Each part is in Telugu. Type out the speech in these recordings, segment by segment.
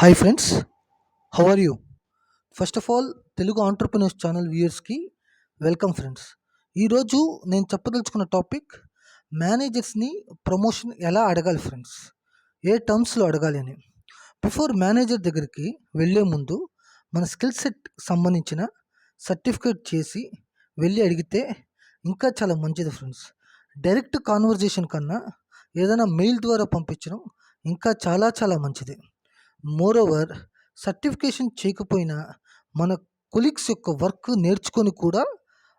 Hi friends, how are you? First of all Telugu entrepreneurs channel వ్యూయర్స్కి వెల్కమ్ ఫ్రెండ్స్. ఈరోజు నేను చెప్పదలుచుకున్న టాపిక్ మేనేజర్స్ని ప్రమోషన్ ఎలా అడగాలి ఫ్రెండ్స్, ఏ టర్మ్స్లో అడగాలి అని. బిఫోర్ మేనేజర్ దగ్గరికి వెళ్ళే ముందు మన స్కిల్ సెట్ సంబంధించిన సర్టిఫికేట్ చేసి వెళ్ళి అడిగితే ఇంకా చాలా మంచిది ఫ్రెండ్స్. డైరెక్ట్ కాన్వర్జేషన్ కన్నా ఏదైనా మెయిల్ ద్వారా పంపించడం ఇంకా చాలా చాలా మంచిది. మోరోవర్, సర్టిఫికేషన్ చేయకపోయినా మన కొలీగ్స్ యొక్క వర్క్ నేర్చుకొని కూడా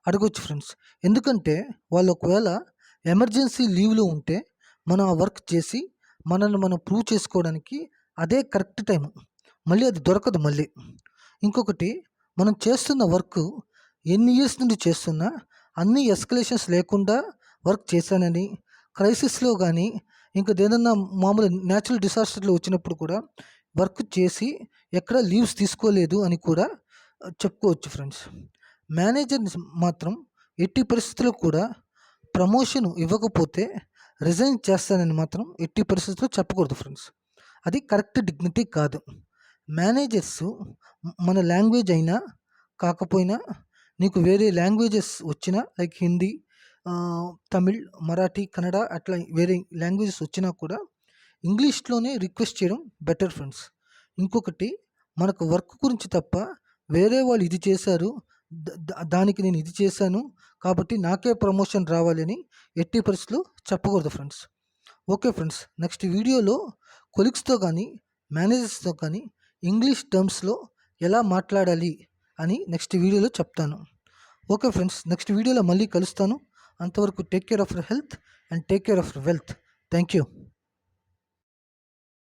అడగొచ్చు ఫ్రెండ్స్. ఎందుకంటే వాళ్ళు ఒకవేళ ఎమర్జెన్సీ లీవ్లో ఉంటే మనం ఆ వర్క్ చేసి మనల్ని మనం ప్రూవ్ చేసుకోవడానికి అదే కరెక్ట్ టైం. మళ్ళీ అది దొరకదు మళ్ళీ. ఇంకొకటి, మనం చేస్తున్న వర్క్ ఎన్ని ఇయర్స్ నుండి చేస్తున్నా అన్ని ఎస్కలేషన్స్ లేకుండా వర్క్ చేశానని, క్రైసిస్లో కానీ ఇంకా ఏదన్నా మామూలు న్యాచురల్ డిసాస్టర్లు వచ్చినప్పుడు కూడా వర్క్ చేసి ఎక్కడ లీవ్స్ తీసుకోలేదు అని కూడా చెప్పుకోవచ్చు ఫ్రెండ్స్. మేనేజర్ మాత్రం ఎట్టి పరిస్థితుల్లో కూడా ప్రమోషన్ ఇవ్వకపోతే రిజైన్ చేస్తానని మాత్రం ఎట్టి పరిస్థితుల్లో చెప్పకూడదు ఫ్రెండ్స్. అది కరెక్ట్ డిగ్నిటీ కాదు. మేనేజర్స్ మన లాంగ్వేజ్ అయినా కాకపోయినా, నీకు వేరే లాంగ్వేజెస్ వచ్చినా లైక్ హిందీ, తమిళ్, మరాఠీ, కన్నడ అట్లా వేరే లాంగ్వేజెస్ వచ్చినా కూడా ఇంగ్లీష్లోనే రిక్వెస్ట్ చేయడం బెటర్ ఫ్రెండ్స్. ఇంకొకటి, మనకు వర్క్ గురించి తప్ప వేరే వాళ్ళు ఇది చేశారు, దానికి నేను ఇది చేశాను కాబట్టి నాకే ప్రమోషన్ రావాలి అని ఎట్టి పరిస్థితుల్లో చెప్పకూడదు ఫ్రెండ్స్. ఓకే ఫ్రెండ్స్, నెక్స్ట్ వీడియోలో కొలీగ్స్తో కానీ మేనేజర్స్తో కానీ ఇంగ్లీష్ టర్మ్స్లో ఎలా మాట్లాడాలి అని నెక్స్ట్ వీడియోలో చెప్తాను. ఓకే ఫ్రెండ్స్, నెక్స్ట్ వీడియోలో మళ్ళీ కలుస్తాను. అంతవరకు take care of your health and take care of your wealth. Thank you.